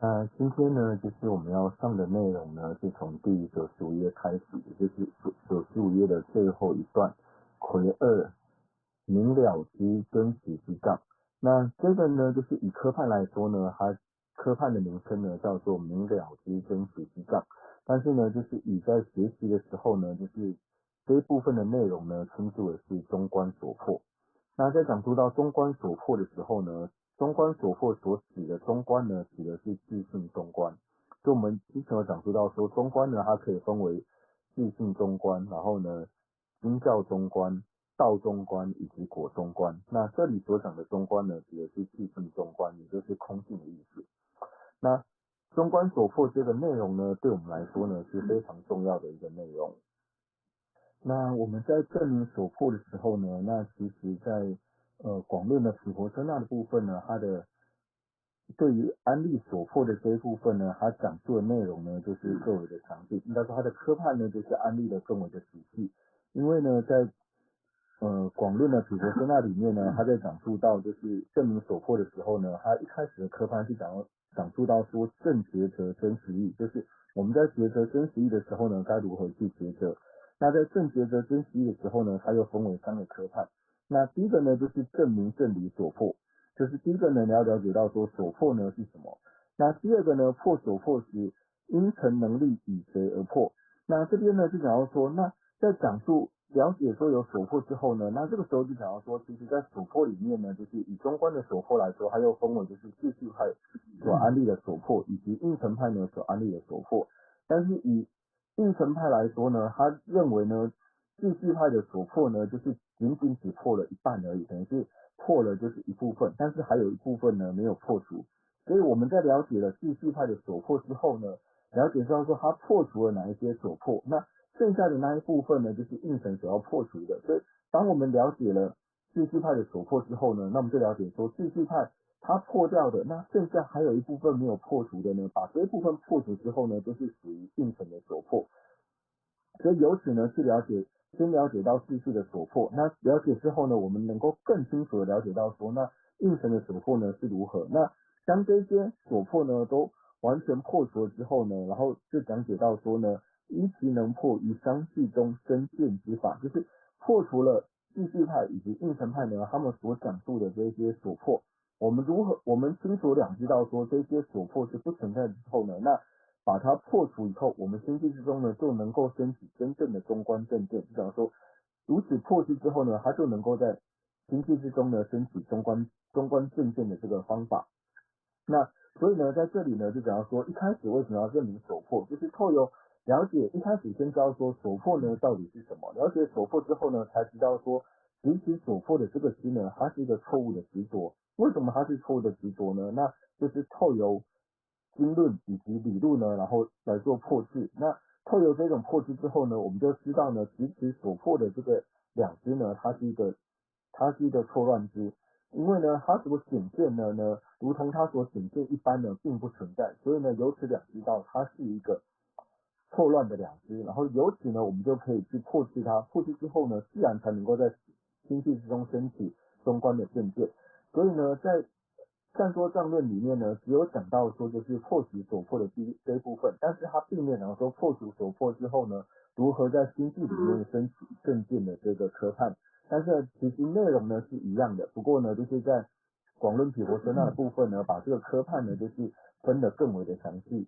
那今天呢，就是我们要上的内容呢，是从第95页开始，也就是95页的最后一段，魁二明了之真实之杠。那这个呢，就是以科判来说呢，它科判的名称呢叫做明了之真实之杠，但是呢，就是以在学习的时候呢，就是这一部分的内容呢，称之为是中观所破。那在讲述到中观所破的时候呢，中观所破所指的中观呢，指的是自性中观。就我们之前有讲述到说，中观呢，它可以分为自性中观，然后呢，经教中观、道中观以及果中观。那这里所讲的中观呢，指的是自性中观，也就是空性的意思。那中观所破这个内容呢，对我们来说呢，是非常重要的一个内容。那我们在证明所破的时候呢，那其实在广论的毗婆舍那的部分呢，它的对于安利所破的这一部分呢，它讲述的内容呢，就是更为的详细。应该说它的科判呢，就是安利的更为的仔细。因为呢，在广论的毗婆舍那里面呢，它在讲述到就是证明所破的时候呢，它一开始的科判是讲述到说正抉择真实义，就是我们在抉择真实义的时候呢，该如何去抉择。那在正抉择真实义的时候呢，它又分为三个科判。那第一个呢，就是证明正理所破，就是第一个呢，你要了解到说所破呢是什么。那第二个呢，破所破时，因成能力以谁而破。那这边呢，就讲到说，那在讲述了解说有所破之后呢，那这个时候就讲到说，其实在所破里面呢，就是以中观的所破来说，它又分为就是秩序派所安立的所破，以及应成派呢所安立的所破。但是以应成派来说呢，他认为呢，秩序派的所破呢，就是仅仅只破了一半而已，等于是破了就是一部分，但是还有一部分呢没有破除。所以我们在了解了秩序派的所破之后呢，了解到说他破除了哪一些所破，那剩下的那一部分呢，就是应成所要破除的。所以当我们了解了秩序派的所破之后呢，那我们就了解说秩序派它破掉的，那剩下还有一部分没有破除的呢，把这一部分破除之后呢，就是属于应成的所破。所以由此呢，去了解，先了解到秩序的所破。那了解之后呢，我们能够更清楚的了解到说，那应成的所破呢是如何。那当这些所破呢都完全破除了之后呢，然后就讲解到说呢，依其能破于相续中生见之法，就是破除了秩序派以及应成派呢他们所讲述的这些所破。我们清楚了知道说这些所破是不存在之后呢，那把它破除以后，我们心智之中呢就能够升起真正的中观正见。就讲说，如此破除之后呢，它就能够在心智之中呢升起中观正见的这个方法。那所以呢，在这里呢就讲到说，一开始为什么要证明所破，就是透由了解，一开始先知道说所破呢到底是什么，了解所破之后呢，才知道说，其实所破的这个心呢，它是一个错误的执着。为什么它是错误的执着呢？那就是透由经论以及理论呢，然后来做破斥。那透由这种破斥之后呢，我们就知道呢，其实所破的这个两支呢，它是一个错乱支。因为呢，它所显现的呢，如同它所显现一般呢，并不存在，所以呢，由此了知道它是一个错乱的两支，然后由此呢，我们就可以去破斥它，破斥之后呢，自然才能够在心性之中升起中观的正见。所以呢，在善说藏论里面呢，只有讲到说就是破除所破的这一部分，但是它并没有讲说破除所破之后呢，如何在心智里面升起正见的这个科判。但是其实内容呢是一样的，不过呢就是在广论毗婆舍那的部分呢，把这个科判呢就是分得更为的详细。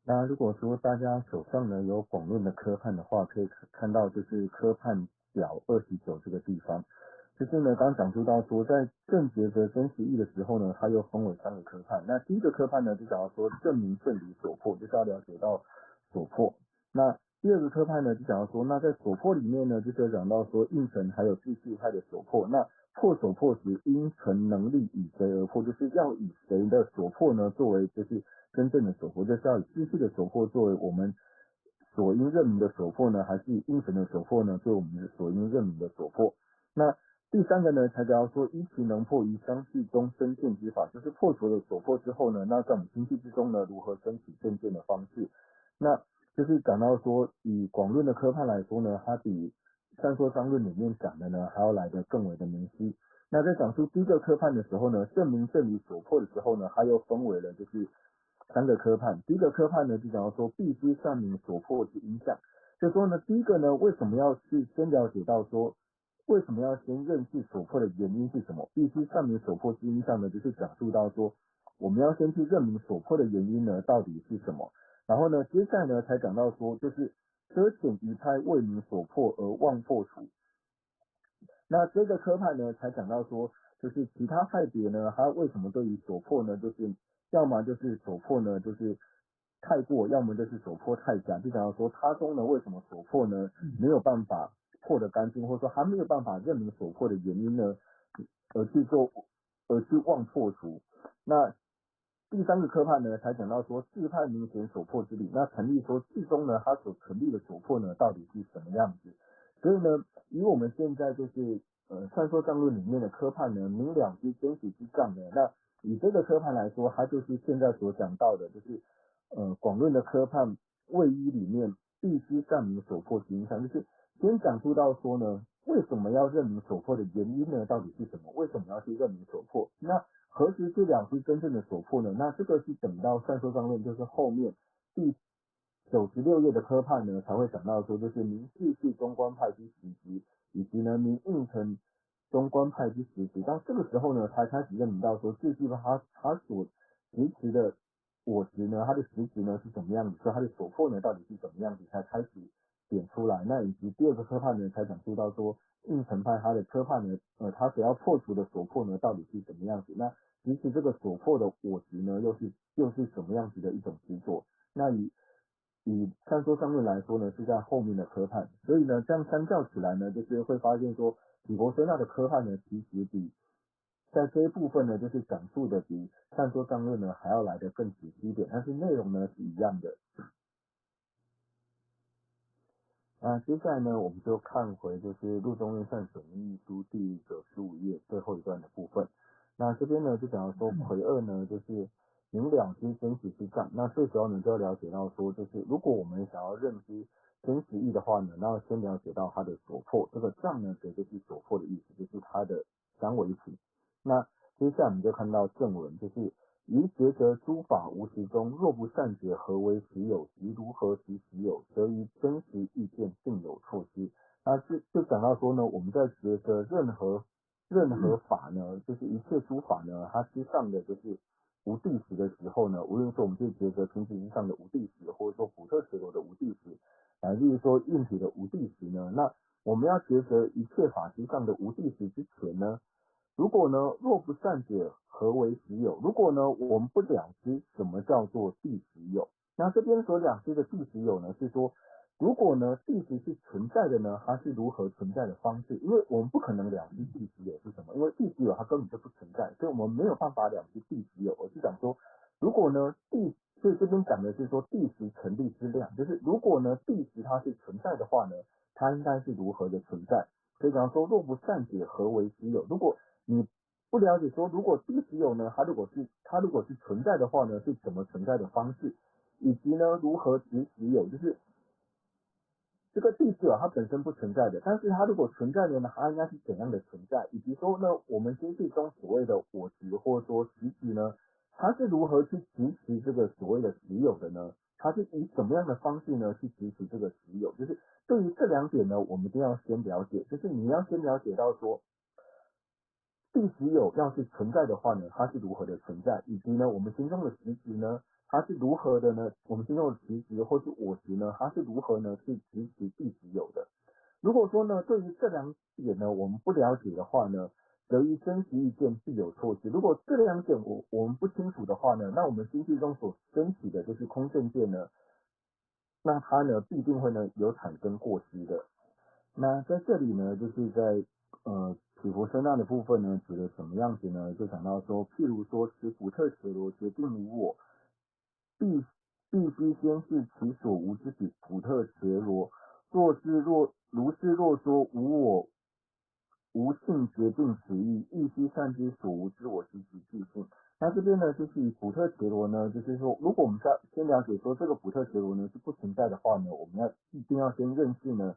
那如果说大家手上呢有广论的科判的话，可以看到就是科判表29这个地方，就是呢刚讲述到说在正抉择真实义的时候呢，它又分为三个科判。那第一个科判呢就讲到说证明正理所破，就是要了解到所破。那第二个科派呢，就讲到说，那在所破里面呢，就是有讲到说应成还有秩序派的所破。那破所破时，应成能力以谁而破，就是要以谁的所破呢作为就是真正的所破，就是要以秩序的所破作为我们所应认明的所破呢，还是以应成的所破呢作为我们所应认明的所破？那第三个呢，才讲到说依其能破于相续中生见之法，就是破除了所破之后呢，那在我们心系之中呢，如何升起正见的方式？那就是讲到说，以广论的科判来说呢，它比善说章论里面讲的呢还要来得更为的明晰。那在讲述第一个科判的时候呢，证明证理所迫的时候呢，它又分为了就是3个科判。第一个科判呢，就讲到说必须善明所迫之因相。就说呢，第一个呢，为什么要去先了解到说，为什么要先认识所迫的原因是什么？必须善明所迫之因相呢，就是讲述到说，我们要先去认明所迫的原因呢，到底是什么。然后呢，接下来呢，才讲到说，就是遮遣愚猜未明所迫而妄破除。那这个科派呢，才讲到说，就是其他派别呢，它为什么对于所迫呢，就是要么就是所迫呢，就是太过，要么就是所迫太假。就讲到说，他中呢，为什么所迫呢没有办法破得干净，或者说他没有办法认明所迫的原因呢，而去妄破除。那第3个科判呢，才讲到说自判明显所迫之理。那成立说最终呢，它所成立的所迫呢，到底是什么样子？所以呢，以我们现在就是算说账论里面的科判呢，明了之真实之障呢，那以这个科判来说，它就是现在所讲到的，就是广论的科判位一里面必须善明所迫之因相，就是先讲述到说呢，为什么要认明所迫的原因呢？到底是什么？为什么要去认明所迫？那何时是两支真正的所迫呢？那这个是等到算说账论，就是后面第96页的科判呢，才会讲到说，就是明世系中观派之实质，以及呢明应成中观派之实质。到这个时候呢，才开始认明到说，世系他所持持的我执呢，它的实质呢是什么样子，所以它的所迫呢到底是怎么样子，才开始点出来。那以及第2个科判呢，才讲述到说，应成派它的科判呢，它所要破除的所迫呢，到底是什么样子？那其实这个所迫的我执呢，又是什么样子的一种执着？那以上说上面来说呢，是在后面的科判，所以呢，这样相较起来呢，就是会发现说，毗婆舍那的科判呢，其实比在这一部分呢，就是讲述的比上说上论呢还要来得更仔细一点，但是内容呢是一样的。那接下来呢，我们就看回就是陆中院善水密义书第95页最后一段的部分。那这边呢就讲到说魁二呢就是明了知真实之障。那最主要呢就要了解到说，就是如果我们想要认知真实义的话呢，那要先了解到它的所迫。这个障呢，其实就是所迫的意思，就是它的相为体。那接下来我们就看到正文，就是于觉得诸法无实中，若不善解何为实有，即如何实实有，则于真实意见定有错失。那就讲到说呢，我们在觉得任何法呢，就是一切诸法呢，它之上的就是无地时的时候呢，无论说我们是觉得平时之上的无地时，或者说普特持罗的无地时，乃至于说硬体的无地时呢，那我们要觉得一切法之上的无地时之前呢，如果呢，若不善解何为实有？如果呢，我们不了知什么叫做地实有，那这边所了知的地实有呢，是说，如果呢，地实是存在的呢，它是如何存在的方式？因为我们不可能了知地实有是什么，因为地实有它根本就不存在，所以我们没有办法了知地实有。我是讲说，如果呢，所以这边讲的是说地实成立之量，就是如果呢，地实它是存在的话呢，它应该是如何的存在？所以讲说，若不善解何为实有？如果你不了解说，如果地实有呢，它如果是存在的话呢，是怎么存在的方式，以及呢如何执实有，就是这个地实有它本身不存在的，但是它如果存在的呢，它应该是怎样的存在，以及说呢，我们心智中所谓的我执或者说实质呢，它是如何去执持这个所谓的实有的呢？它是以什么样的方式呢去执持这个实有？就是对于这2点呢，我们一定要先了解，就是你要先了解到说，地实有要是存在的话呢，它是如何的存在，以及呢，我们心中的实质呢，它是如何的呢？我们心中的实质或是我执呢，它是如何呢去执持地实有的？如果说呢，对于这2点呢，我们不了解的话呢，则于真实意见必有错失。如果这2点我们不清楚的话呢，那我们心智中所升起的就是空正见呢，那它呢必定会呢有产生过失的。那在这里呢，就是在毗婆舍那的部分呢，指的什么样子呢？就讲到说，譬如说，持普特伽罗决定无我，必须先是其所无之彼普特伽罗。如是若说无我无性决定此意，亦须善知所无之我之其自性。那这边呢，就是以普特伽罗呢，就是说，如果我们先了解说这个普特伽罗呢是不存在的话呢，我们一定要先认识呢，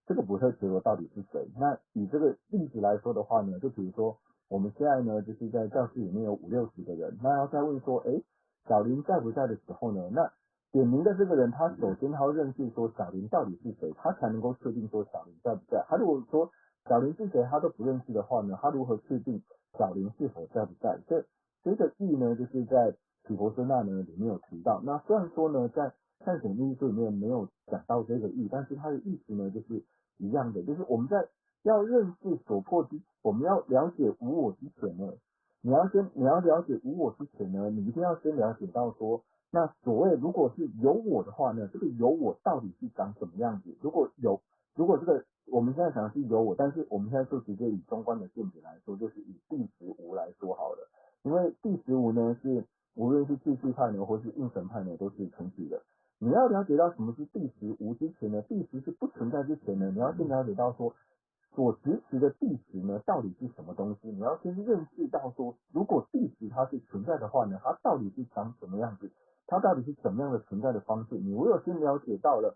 这个普特伽罗到底是谁？那以这个例子来说的话呢，就比如说我们现在呢就是在教室里面有50-60个人，那要再问说，小林在不在的时候呢，那点名的这个人他首先他要认识说小林到底是谁，他才能够确定说小林在不在。他如果说小林是谁他都不认识的话呢，他如何确定小林是否在不在？这个意呢就是在许伯森纳呢里面有提到。那虽然说呢在探险秘密书里面没有讲到这个意，但是它的意思呢就是一样的，就是我们在要认识所破之，我们要了解无我之前呢，你要了解无我之前呢，你一定要先了解到说，那所谓如果是有我的话呢，这个有我到底是长什么样子？如果这个我们现在讲的是有我，但是我们现在就直接以中观的见解来说，就是以第十无来说好了，因为第十无呢是无论是秩序派呢，或是应神派呢，都是承许的。你要了解到什么是第十无之前呢，第十是不存在之前呢，你要先了解到说所执持的第十呢到底是什么东西，你要先认识到说，如果第十它是存在的话呢，它到底是长什么样子，它到底是怎么样的存在的方式，你唯有先了解到了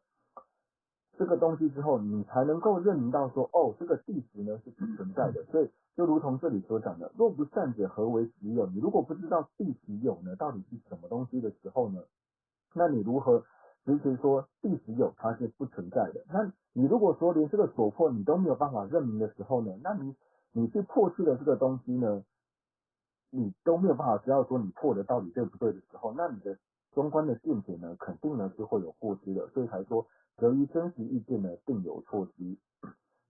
这个东西之后，你才能够认明到说，这个第十呢是不存在的。所以就如同这里所讲的，若不善者何为实有？你如果不知道第十有呢到底是什么东西的时候呢，那你如何支持说第十有它是不存在的？那你如果说连这个所破你都没有办法认明的时候呢，那你去破去了这个东西呢，你都没有办法知道说你破的到底对不对的时候，那你的中观的见解呢，肯定呢是会有过失的，所以才说由于真实意见呢定有错失。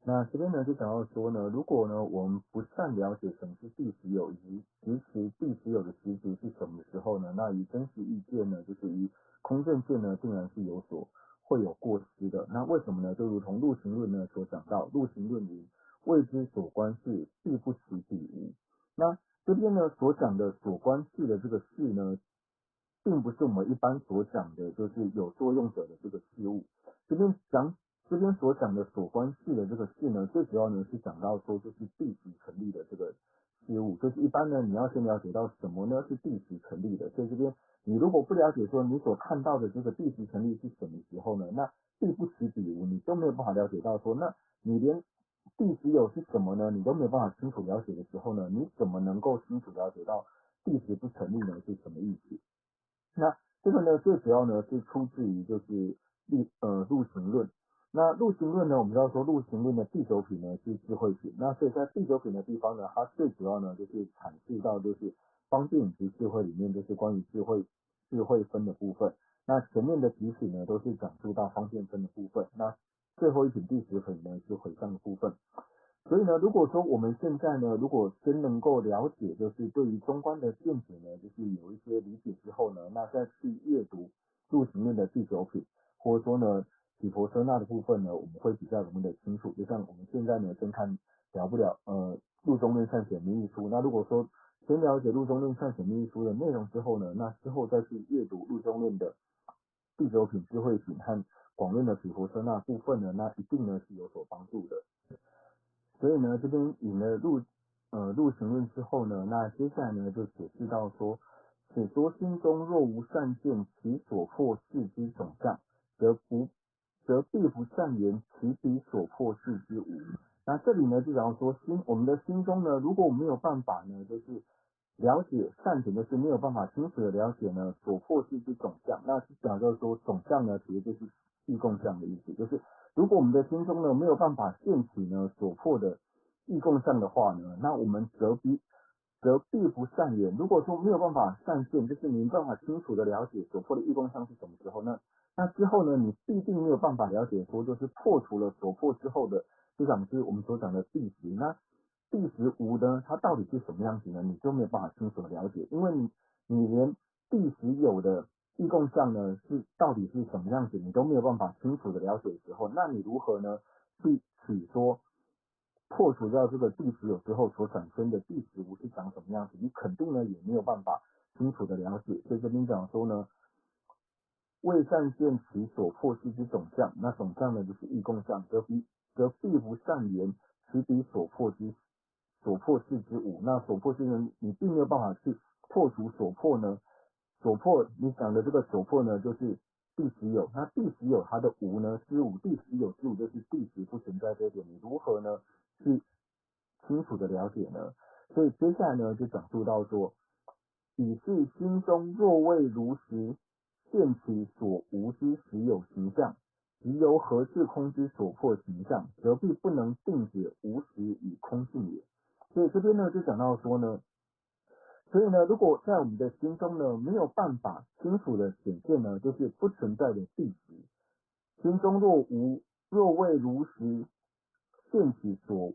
那这边呢就想要说呢，如果呢我们不善了解什么是第十有以及实持第十有的实质是什么时候呢，那以真实意见呢，就是以空正见呢，定然是会有过失的。那为什么呢？就如同陆行论呢所讲到，陆行论云：未知所观是必不起彼无。那这边呢所讲的所观视的这个视呢，并不是我们一般所讲的就是有作用者的这个事物。这边所讲的所观视的这个视呢，最主要呢是讲到说就是第十成立的这个事物，就是一般呢你要先了解到什么呢是第十成立的。所以这边你如果不了解说你所看到的这个第十成立是什么时候呢，那必不起彼无，你都没有办法了解到说，那你连第十有是什么呢？你都没有办法清楚了解的时候呢，你怎么能够清楚了解到第十不成立呢？是什么意思？那这个呢，最主要呢是出自于就是陆行论。那陆行论呢，我们知道说陆行论的第九品呢是智慧品。那所以在第九品的地方呢，它最主要呢就是阐释到就是方便以及智慧里面就是关于智慧分的部分。那前面的几品呢都是讲述到方便分的部分。那最后一品第十品呢是回向的部分。所以呢，如果说我们现在呢，如果先能够了解，就是对于中观的见解呢，就是有一些理解之后呢，那再去阅读入行论的第九品，或者说呢，毗婆舍那的部分呢，我们会比较容易的清楚。就像我们现在呢，先看了不了入中论善显密意书。那如果说先了解入中论善显密意书的内容之后呢，那之后再去阅读入中论的第九品智慧品和广论的毗婆舍那部分呢，那一定呢是有所帮助的。所以呢，这边引了入行论之后呢，那接下来呢就解释到说，此说心中若无善见，其所破事之总相，则必不善言，其彼所破事之无。那这里呢就讲说我们的心中呢，如果我们没有办法呢，就是了解善点，就是没有办法清楚的了解呢所破事之总相。那是讲到说总相呢，其实就是异共相的意思，就是如果我们的心中呢没有办法现起呢所破的异共相的话呢，那我们则必不善言。如果说没有办法善见，就是你没办法清楚的了解所破的异共相是什么时候呢？那之后呢，你必定没有办法了解说，就是破除了所破之后的，就讲是我们所讲的第十。那第十无呢，它到底是什么样子呢？你就没有办法清楚的了解，因为你连第十有的异共相呢到底是什么样子，你都没有办法清楚的了解的时候，那你如何呢去取说破除掉这个第十有之后所产生的第十无是长什么样子？你肯定呢也没有办法清楚的了解。所以这边讲说呢，未善见其所破事之总相，那总相呢就是异共相，则必不善言其彼所破事之无。那所破事呢，你并没有办法去破除所破呢。所破你讲的这个所破呢，就是第十有。那第十有它的无呢之无，第十有之无就是第十不存在这一点。你如何呢去清楚的了解呢？所以接下来呢就讲述到说，以是心中若未如实现其所无之实有形象，即由何事空之所破形象，则必不能定解无实与空性也。所以这边呢就讲到说呢，所以呢，如果在我们的心中呢没有办法清楚的显现呢，就是不存在的地实，心中若未如实现起所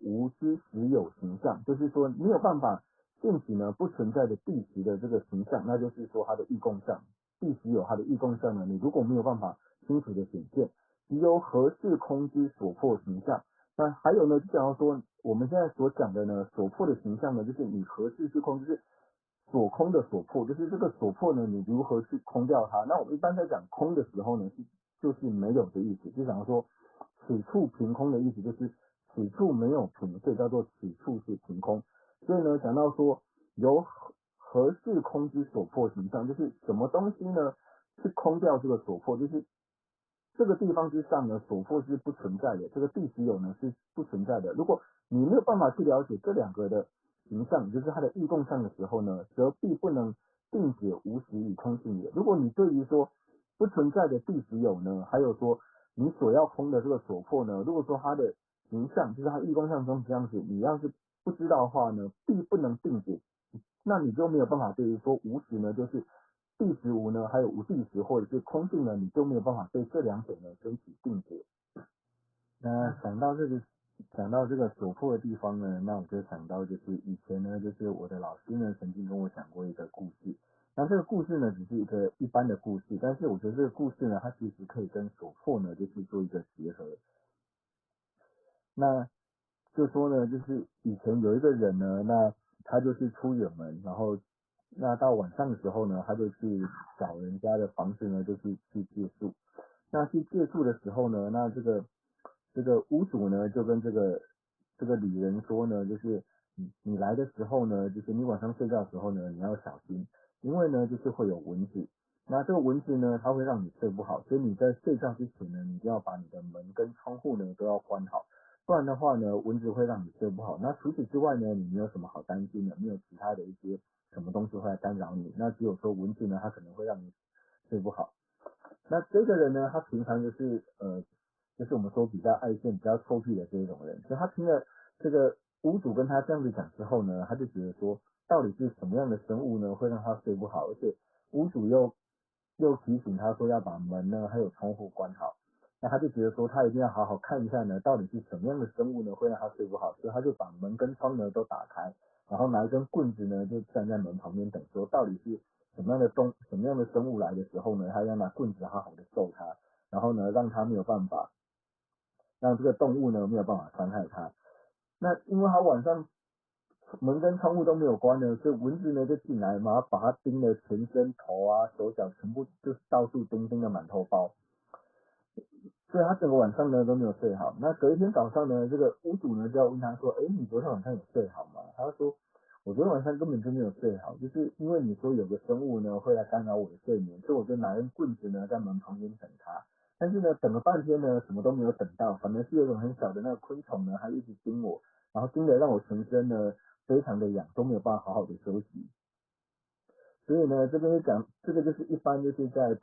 无之实有形象，就是说没有办法现起呢不存在的地实的这个形象，那就是说它的异共相，地实有它的异共相呢，你如果没有办法清楚的显现，即由何事空之所破形象。那还有呢，就讲到说我们现在所讲的呢，所破的形象呢，就是你何事是空，就是所空的所破，就是这个所破呢，你如何去空掉它？那我们一般在讲空的时候呢，就是没有的意思，就想说此处凭空的意思，就是此处没有凭，所以叫做此处是凭空。所以呢，讲到说由何事空之所破形象，就是什么东西呢去空掉这个所破，就是这个地方之上呢，所破是不存在的，这个地实有呢是不存在的。如果你没有办法去了解这两个的形象，就是它的异共相的时候呢，则必不能定解无实与空性也。如果你对于说不存在的地实有呢，还有说你所要空的这个所破呢，如果说它的形象就是它异共相中这样子，你要是不知道的话呢，必不能定解，那你就没有办法对于说无实呢，就是地实无呢，还有无地实或者是空性呢，你就没有办法对这两者呢升起定解。那讲到这个所破的地方呢，那我就想到就是以前呢，就是我的老师呢曾经跟我讲过一个故事。那这个故事呢只是一个一般的故事，但是我觉得这个故事呢，它其实可以跟所破呢就是做一个结合。那就说呢，就是以前有一个人呢，那他就是出远门，然后那到晚上的时候呢，他就去找人家的房子呢，就是去借宿。那去借宿的时候呢，那这个屋主呢就跟这个旅人说呢，就是你来的时候呢，就是你晚上睡觉的时候呢，你要小心，因为呢就是会有蚊子。那这个蚊子呢，它会让你睡不好，所以你在睡觉之前呢，你就要把你的门跟窗户呢都要关好。不然的话呢，蚊子会让你睡不好。那除此之外呢，你没有什么好担心的，没有其他的一些什么东西会来干扰你。那只有说蚊子呢，它可能会让你睡不好。那这个人呢，他平常就是我们说比较爱现、比较臭屁的这一种人。所以他听了这个屋主跟他这样子讲之后呢，他就觉得说，到底是什么样的生物呢，会让他睡不好？而且屋主又提醒他说要把门呢还有窗户关好。那他就觉得说，他一定要好好看一下呢，到底是什么样的生物呢会让他睡不好，所以他就把门跟窗呢都打开，然后拿一根棍子呢就站在门旁边等，说到底是什么样的生物来的时候呢，他要拿棍子好好的揍他，然后呢让他没有办法，让这个动物呢没有办法伤害他。那因为他晚上门跟窗户都没有关呢，所以蚊子呢就进来嘛，把他叮的全身头啊手脚全部就是到处叮的满头包。所以他整个晚上呢都没有睡好。那隔一天早上呢，这个屋主呢就要问他说：“哎，你昨天晚上有睡好吗？”他说：“我昨天晚上根本就没有睡好，就是因为你说有个生物呢会来干扰我的睡眠，所以我就拿根棍子呢在门旁边等他。但是呢，等了半天呢，什么都没有等到，反正是有种很小的那个昆虫呢，它一直叮我，然后叮得让我全身呢非常的痒，都没有办法好好的休息。所以呢，这边就讲这个就是一般就是在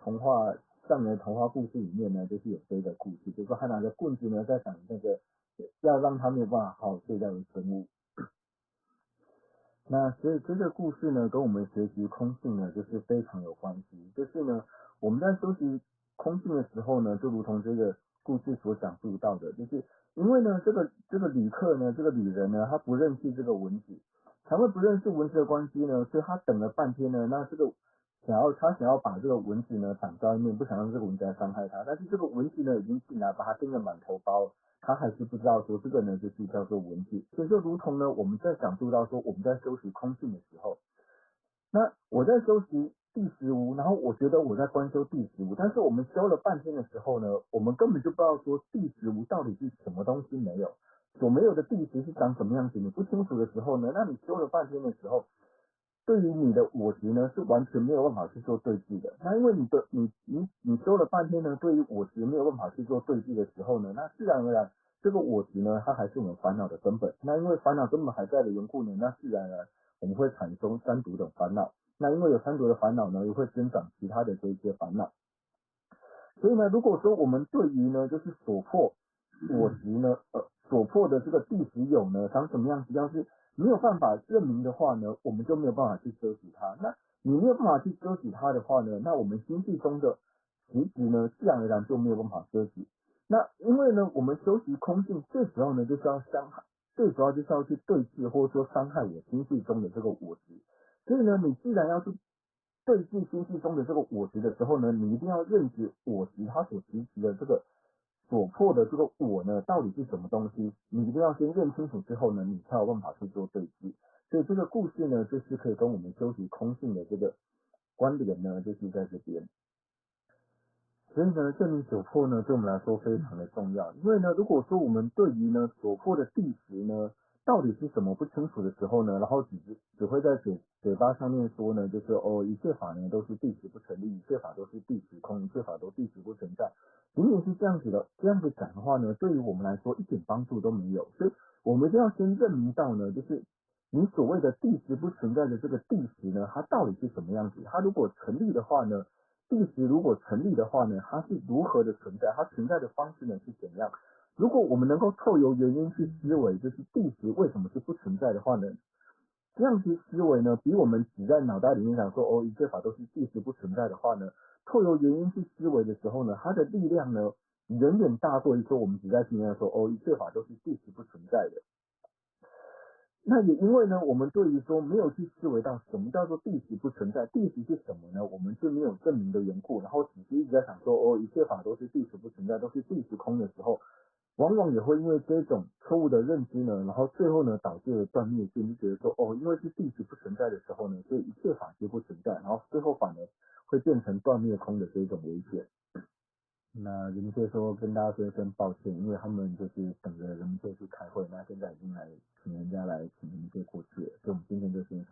上的童话故事里面呢，就是有这个故事，就是说他拿着棍子呢在挡那个要让他没有办法好好睡觉的生物。那所以这个故事呢，跟我们学习空性呢，就是非常有关系。就是呢，我们在修习空性的时候呢，就如同这个故事所讲述到的，就是因为呢，这个旅客呢，这个旅人呢，他不认识这个蚊子，才会不认识蚊子的关系呢，所以他等了半天呢，那这个他想要把这个蚊子呢挡在外面，不想让这个蚊子来伤害他，但是这个蚊子呢已经进来，把他叮得满头包。他还是不知道说这个呢就是叫做文字，所以就如同呢我们在讲述到说我们在修习空性的时候，那我在修习第十无，然后我觉得我在观修第十无，但是我们修了半天的时候呢，我们根本就不知道说第十无到底是什么东西没有，所没有的第十是长什么样子，你不清楚的时候呢，那你修了半天的时候，对于你的我执呢是完全没有办法去做对峙的。那因为你修了半天呢，对于我执没有办法去做对峙的时候呢，那自然而然这个我执呢，它还是我们烦恼的根本。那因为烦恼根本还在的缘故呢，那自然而然我们会产生三毒的烦恼。那因为有三毒的烦恼呢，又会增长其他的这些烦恼。所以呢，如果说我们对于呢，就是所破我执呢，所破的这个第十有呢，长什么样子，要是没有办法证明的话呢，我们就没有办法去遮止它。那你没有办法去遮止它的话呢，那我们心智中的实质呢，自然而然就没有办法遮止。那因为呢，我们修习空性，最主要呢就是要伤害，最主要就是要去对峙或者说伤害我心智中的这个我执。所以呢，你既然要去对峙心智中的这个我执的时候呢，你一定要认知我执它所执持的这个所破的这个我呢，到底是什么东西？你一定要先认清楚之后呢，你才有办法去做对峙。所以这个故事呢，就是可以跟我们修习空性的这个关联呢，就是在这边。所以呢，证明所破呢，对我们来说非常的重要。因为呢，如果说我们对于呢所破的第十呢，到底是什么不清楚的时候呢，然后只会在嘴巴上面说呢，就是一切法呢都是第十不成立，一切法都是第十空，一切法都第十不存在。仅仅是这样子的，这样子讲的话呢，对于我们来说一点帮助都没有。所以我们一定要先认明到呢，就是你所谓的第十不存在的这个第十呢，它到底是什么样子？它如果成立的话呢？第十如果成立的话呢，它是如何的存在？它存在的方式呢是怎样？如果我们能够透由原因去思维，就是第十为什么是不存在的话呢？这样去思维呢，比我们只在脑袋里面想说一切法都是第十不存在的话呢，透由原因去思维的时候呢，它的力量呢远远大过于说我们只在心里面说一切法都是第十不存在的。那也因为呢，我们对于说没有去思维到什么叫做第十不存在，第十是什么呢？我们是没有证明的缘故，然后只是一直在想说一切法都是第十不存在，都是第十空的时候，往往也会因为这种错误的认知呢，然后最后呢导致了断灭性，就觉得说因为是第十不存在的时候呢，所以一切法皆不存在，然后最后反而会变成断灭空的这种危险。那人界说跟大家说一声抱歉，因为他们就是等着人界去开会，那现在已经来请人家来请人界过去了，所以我们今天就先